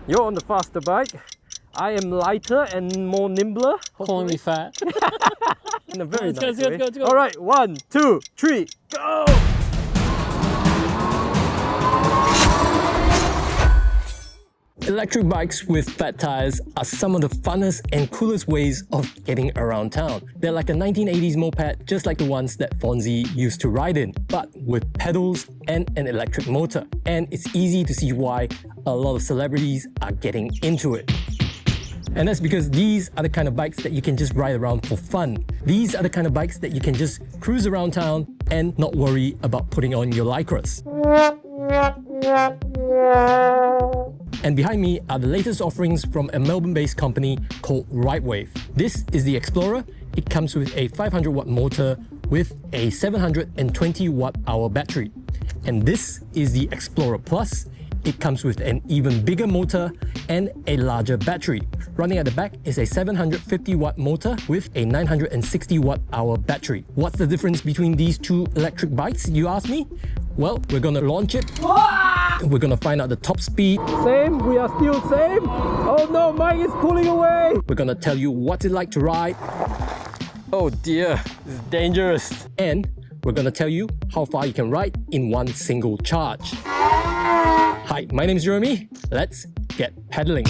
You're on the faster bike. I am lighter and more nimbler. Calling me fat. In a very Let's nice go, way. let's go. All right, 1, 2, 3, go! Electric bikes with fat tires are some of the funnest and coolest ways of getting around town. They're like a 1980s moped, just like the ones that Fonzie used to ride in, but with pedals and an electric motor. And it's easy to see why a lot of celebrities are getting into it. And that's because these are the kind of bikes that you can just ride around for fun. These are the kind of bikes that you can just cruise around town and not worry about putting on your lycras. And behind me are the latest offerings from a Melbourne-based company called Ridewave. This is the Xplorer. It comes with a 500 watt motor with a 720 watt-hour battery. And this is the Xplorer Plus. It comes with an even bigger motor and a larger battery. Running at the back is a 750 watt motor with a 960 watt-hour battery. What's the difference between these two electric bikes, you ask me? Well, we're gonna launch it. We're gonna find out the top speed. Same, we are still same. Oh no, Mike is pulling away. We're gonna tell you what's it like to ride. Oh dear, this is dangerous. And we're gonna tell you how far you can ride in one single charge. Hi, my name is Jeremy. Let's get pedaling.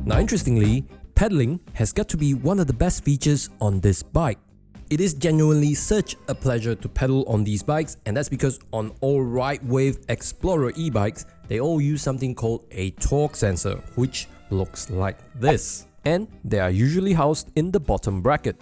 Now, interestingly, pedaling has got to be one of the best features on this bike. It is genuinely such a pleasure to pedal on these bikes, and that's because on all Ridewave Xplorer e-bikes, they all use something called a torque sensor, which looks like this. And they are usually housed in the bottom bracket.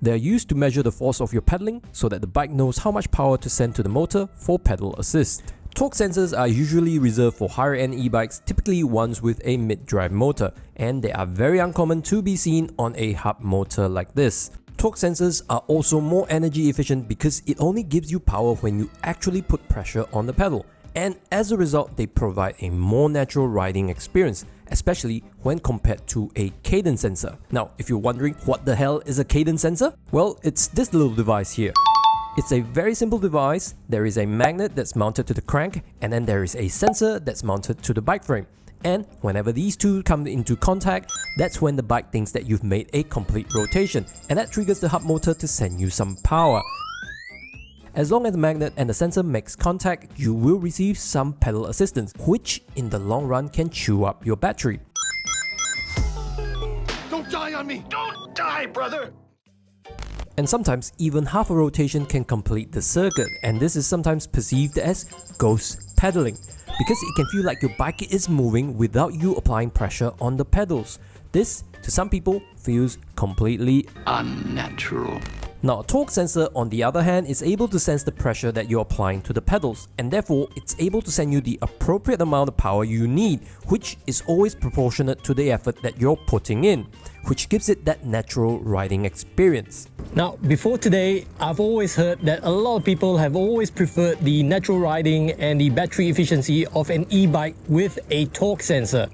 They are used to measure the force of your pedaling so that the bike knows how much power to send to the motor for pedal assist. Torque sensors are usually reserved for higher end e-bikes, typically ones with a mid-drive motor, and they are very uncommon to be seen on a hub motor like this. Torque sensors are also more energy efficient because it only gives you power when you actually put pressure on the pedal, and as a result they provide a more natural riding experience, especially when compared to a cadence sensor. Now, if you're wondering what the hell is a cadence sensor? Well, it's this little device here. It's a very simple device. There is a magnet that's mounted to the crank, and then there is a sensor that's mounted to the bike frame. And whenever these two come into contact, that's when the bike thinks that you've made a complete rotation, and that triggers the hub motor to send you some power. As long as the magnet and the sensor makes contact, you will receive some pedal assistance, which in the long run can chew up your battery. Don't die on me! Don't die, brother! And sometimes even half a rotation can complete the circuit, and this is sometimes perceived as ghost pedaling, because it can feel like your bike is moving without you applying pressure on the pedals. This, to some people, feels completely Unnatural. Now, a torque sensor, on the other hand, is able to sense the pressure that you're applying to the pedals, and therefore it's able to send you the appropriate amount of power you need, which is always proportionate to the effort that you're putting in, which gives it that natural riding experience. Now, before today, I've always heard that a lot of people have always preferred the natural riding and the battery efficiency of an e-bike with a torque sensor.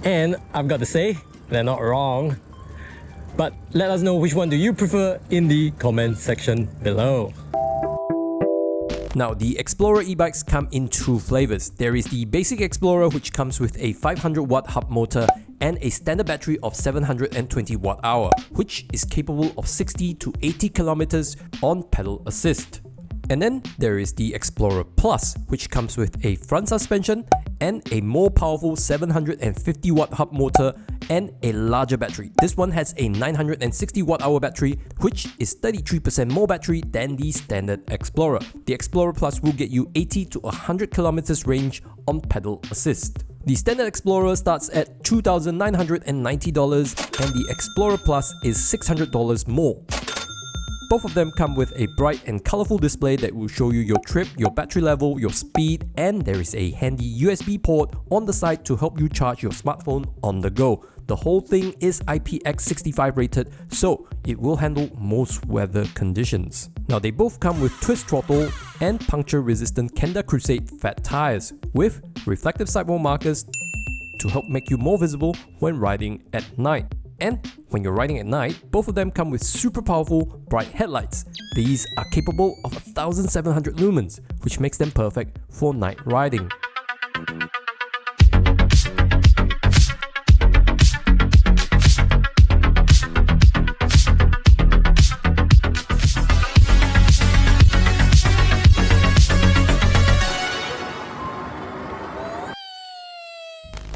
And I've got to say, they're not wrong. But let us know which one do you prefer in the comment section below. Now, the Xplorer e-bikes come in two flavors. There is the basic Xplorer, which comes with a 500 watt hub motor and a standard battery of 720 watt hour, which is capable of 60 to 80 kilometers on pedal assist. And then there is the Xplorer Plus, which comes with a front suspension and a more powerful 750 watt hub motor and a larger battery. This one has a 960 watt hour battery, which is 33% more battery than the standard Xplorer. The Xplorer Plus will get you 80 to 100 kilometers range on pedal assist. The standard Explorer starts at $2,990 and the Explorer Plus is $600 more. Both of them come with a bright and colorful display that will show you your trip, your battery level, your speed, and there is a handy USB port on the side to help you charge your smartphone on the go. The whole thing is IPX65 rated, so it will handle most weather conditions. Now, they both come with twist throttle and puncture-resistant Kenda Crusade fat tires with reflective sidewall markers to help make you more visible when riding at night. And when you're riding at night, both of them come with super powerful, bright headlights. These are capable of 1700 lumens, which makes them perfect for night riding.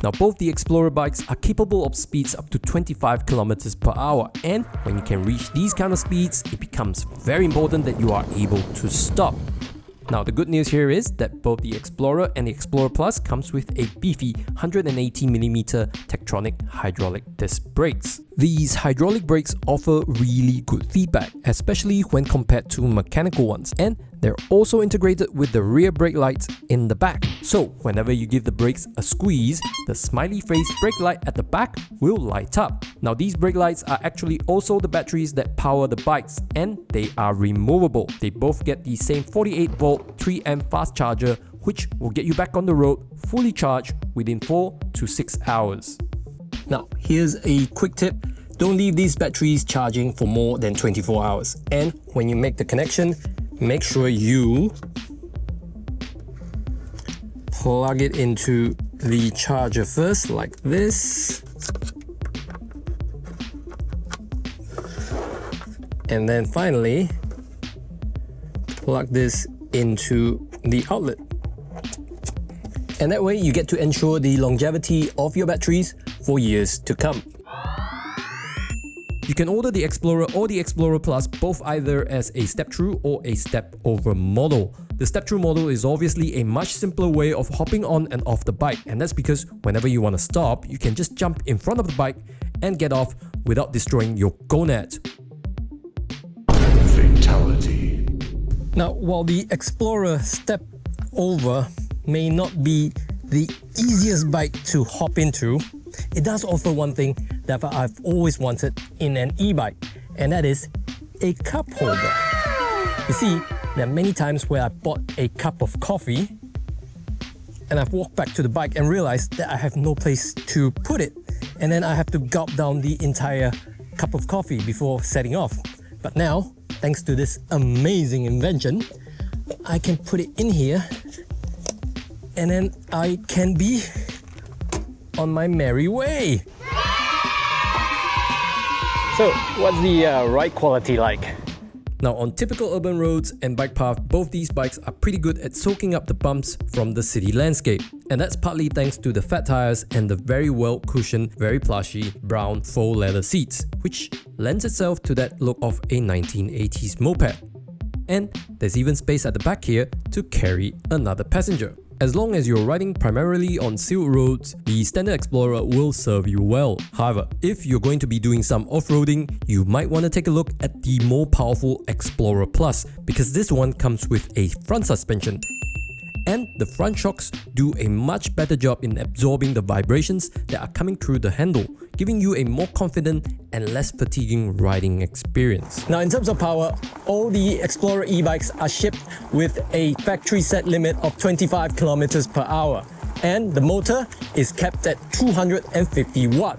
Now both the Explorer bikes are capable of speeds up to 25 km per hour, and when you can reach these kind of speeds, it becomes very important that you are able to stop. Now the good news here is that both the Explorer and the Explorer Plus comes with a beefy 180mm Tektronix hydraulic disc brakes. These hydraulic brakes offer really good feedback, especially when compared to mechanical ones, and they're also integrated with the rear brake lights in the back. So whenever you give the brakes a squeeze, the smiley face brake light at the back will light up. Now these brake lights are actually also the batteries that power the bikes, and they are removable. They both get the same 48V 3A fast charger, which will get you back on the road fully charged within 4 to 6 hours. Now here's a quick tip. Don't leave these batteries charging for more than 24 hours. And when you make the connection, make sure you plug it into the charger first, like this. And then finally, plug this into the outlet. And that way you get to ensure the longevity of your batteries for years to come. You can order the Explorer or the Explorer Plus both either as a step-through or a step-over model. The step-through model is obviously a much simpler way of hopping on and off the bike, and that's because whenever you want to stop, you can just jump in front of the bike and get off without destroying your gonad. Fatality. Now, while the Explorer step-over may not be the easiest bike to hop into, it does offer one thing that I've always wanted in an e-bike, and that is a cup holder. You see, there are many times where I bought a cup of coffee and I've walked back to the bike and realized that I have no place to put it, and then I have to gulp down the entire cup of coffee before setting off. But now, thanks to this amazing invention, I can put it in here and then I can be on my merry way. So, what's the ride quality like? Now, on typical urban roads and bike paths, both these bikes are pretty good at soaking up the bumps from the city landscape. And that's partly thanks to the fat tires and the very well cushioned, very plushy brown faux leather seats, which lends itself to that look of a 1980s moped. And there's even space at the back here to carry another passenger. As long as you're riding primarily on sealed roads, the standard Explorer will serve you well. However, if you're going to be doing some off-roading, you might want to take a look at the more powerful Explorer Plus, because this one comes with a front suspension. And the front shocks do a much better job in absorbing the vibrations that are coming through the handle, giving you a more confident and less fatiguing riding experience. Now, in terms of power, all the Explorer e-bikes are shipped with a factory set limit of 25 km per hour, and the motor is kept at 250 watt.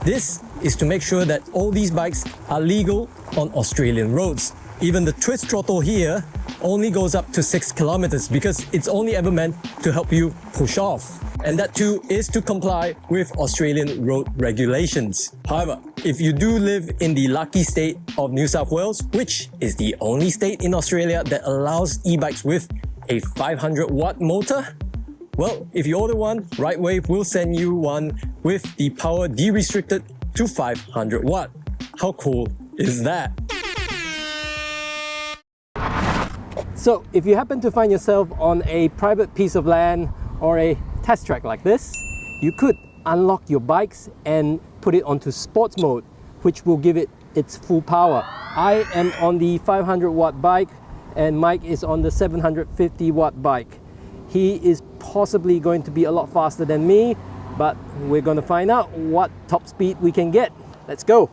This is to make sure that all these bikes are legal on Australian roads. Even the twist throttle here only goes up to 6 kilometers because it's only ever meant to help you push off. And that too is to comply with Australian road regulations. However, if you do live in the lucky state of New South Wales, which is the only state in Australia that allows e-bikes with a 500 watt motor, well, if you order one, Ridewave will send you one with the power de-restricted to 500 watt. How cool is that? So, if you happen to find yourself on a private piece of land or a test track like this, you could unlock your bikes and put it onto sports mode, which will give it its full power. I am on the 500 watt bike and Mike is on the 750 watt bike. He is possibly going to be a lot faster than me, but we're going to find out what top speed we can get. Let's go!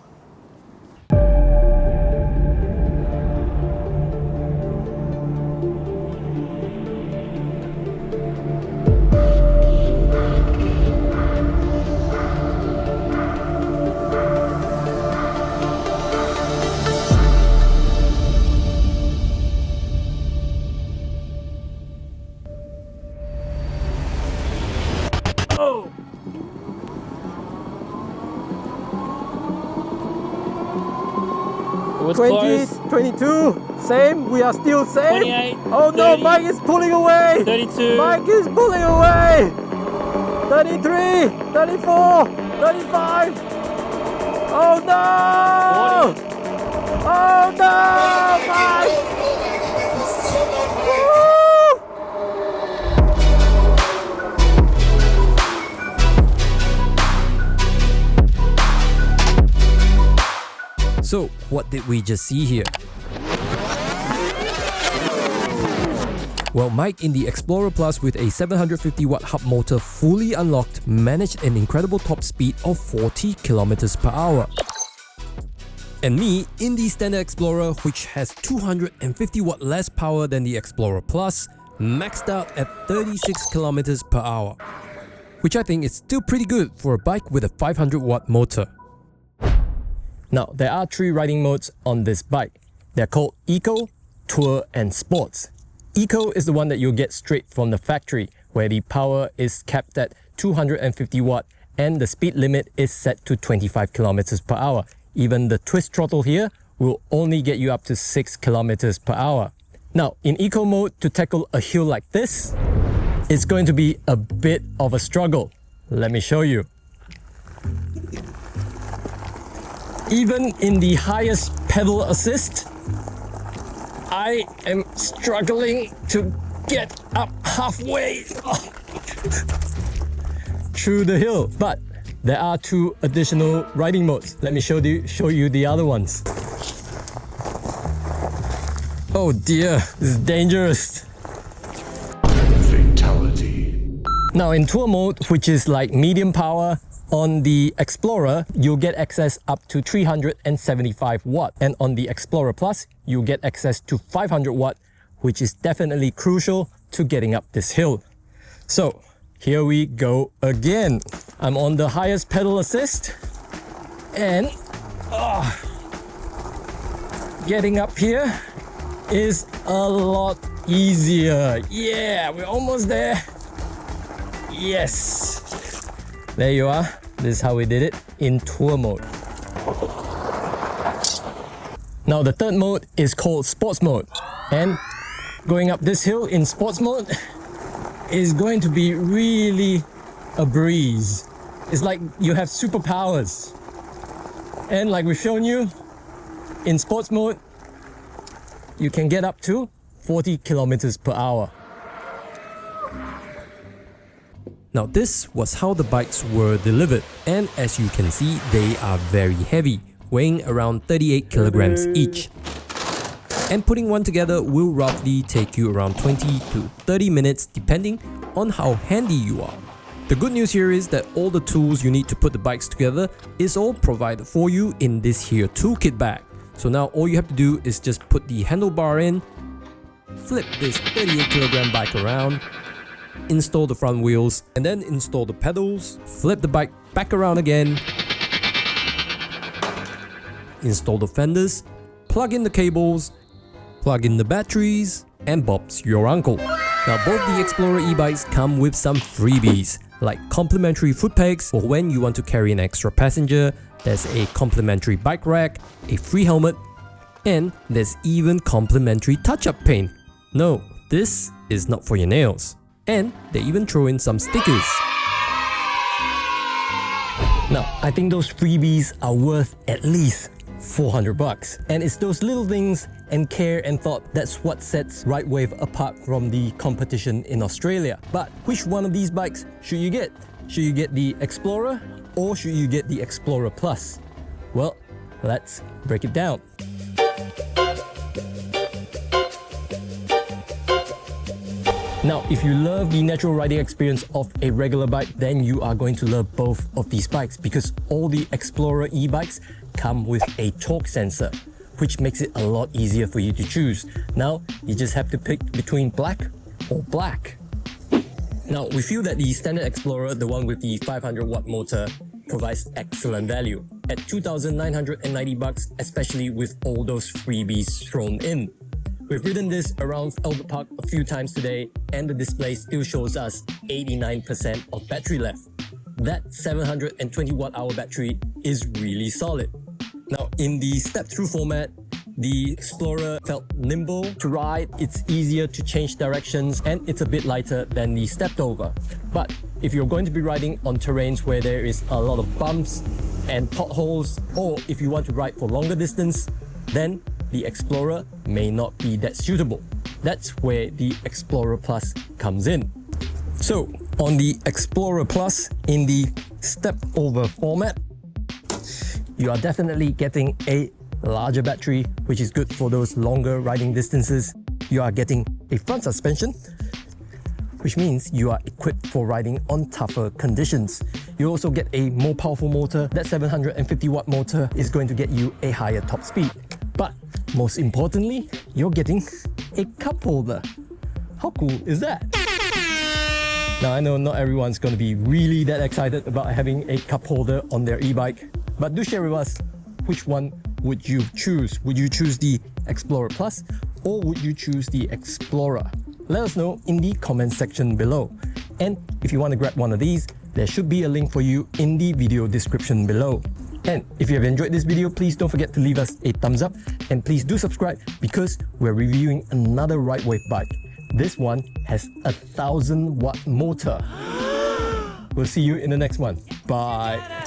was 20, close. 22, same, we are still same. 28, Oh no, 30, Mike is pulling away. 32. Mike is pulling away. 33, 34, 35. Oh no! 40. Oh no, Mike! Woo! So, what did we just see here? Well, Mike in the Xplorer Plus with a 750 watt hub motor fully unlocked managed an incredible top speed of 40 kilometers per hour. And me in the standard Explorer, which has 250 watt less power than the Explorer Plus, maxed out at 36 kilometers per hour, which I think is still pretty good for a bike with a 500 watt motor. Now, there are 3 riding modes on this bike. They're called Eco, Tour and Sports. Eco is the one that you'll get straight from the factory, where the power is capped at 250 watt and the speed limit is set to 25 kilometers per hour. Even the twist throttle here will only get you up to 6 kilometers per hour. Now, in Eco mode, to tackle a hill like this, it's going to be a bit of a struggle. Let me show you. Even in the highest pedal assist, I am struggling to get up halfway through the hill. But there are 2 additional riding modes. Let me show you the other ones. Oh dear, this is dangerous. Fatality. Now in Tour mode, which is like medium power, on the Explorer, you'll get access up to 375 watt. And on the Explorer Plus, you'll get access to 500 watt, which is definitely crucial to getting up this hill. So here we go again. I'm on the highest pedal assist and getting up here is a lot easier. Yeah, we're almost there. Yes. There you are. This is how we did it in Tour mode. Now the third mode is called Sports mode. And going up this hill in Sports mode is going to be really a breeze. It's like you have superpowers. And like we've shown you, in Sports mode, you can get up to 40 kilometers per hour. Now this was how the bikes were delivered, and as you can see, they are very heavy, weighing around 38 kilograms each. And putting one together will roughly take you around 20 to 30 minutes depending on how handy you are. The good news here is that all the tools you need to put the bikes together is all provided for you in this here toolkit bag. So now all you have to do is just put the handlebar in, flip this 38 kilogram bike around, install the front wheels, and then install the pedals, flip the bike back around again, install the fenders, plug in the cables, plug in the batteries, and Bob's your uncle. Now both the Explorer e-bikes come with some freebies, like complimentary foot pegs for when you want to carry an extra passenger, there's a complimentary bike rack, a free helmet, and there's even complimentary touch-up paint. No, this is not for your nails. And they even throw in some stickers. Now, I think those freebies are worth at least 400 bucks. And it's those little things and care and thought that's what sets Ridewave apart from the competition in Australia. But which one of these bikes should you get? Should you get the Explorer or should you get the Explorer Plus? Well, let's break it down. Now, if you love the natural riding experience of a regular bike, then you are going to love both of these bikes because all the Explorer e-bikes come with a torque sensor, which makes it a lot easier for you to choose. Now, you just have to pick between black or black. Now, we feel that the standard Explorer, the one with the 500 watt motor, provides excellent value at 2,990 bucks, especially with all those freebies thrown in. We've ridden this around Albert Park a few times today and the display still shows us 89% of battery left. That 720 watt hour battery is really solid. Now in the step-through format, The Explorer felt nimble to ride, it's easier to change directions, and it's a bit lighter than the stepped over. But if you're going to be riding on terrains where there is a lot of bumps and potholes, or if you want to ride for longer distance, then the Explorer may not be that suitable. That's where the Explorer Plus comes in. So on the Explorer Plus in the step over format, you are definitely getting a larger battery, which is good for those longer riding distances. You are getting a front suspension, which means you are equipped for riding on tougher conditions. You also get a more powerful motor. That 750 watt motor is going to get you a higher top speed. But most importantly, you're getting a cup holder. How cool is that? Now I know not everyone's going to be really that excited about having a cup holder on their e-bike, but do share with us, which one would you choose? Would you choose the Explorer Plus or would you choose the Explorer? Let us know in the comment section below. And if you want to grab one of these, there should be a link for you in the video description below. And if you have enjoyed this video, please don't forget to leave us a thumbs up and please do subscribe because we're reviewing another Ridewave bike. This one has a 1000 watt motor. We'll see you in the next one. Bye.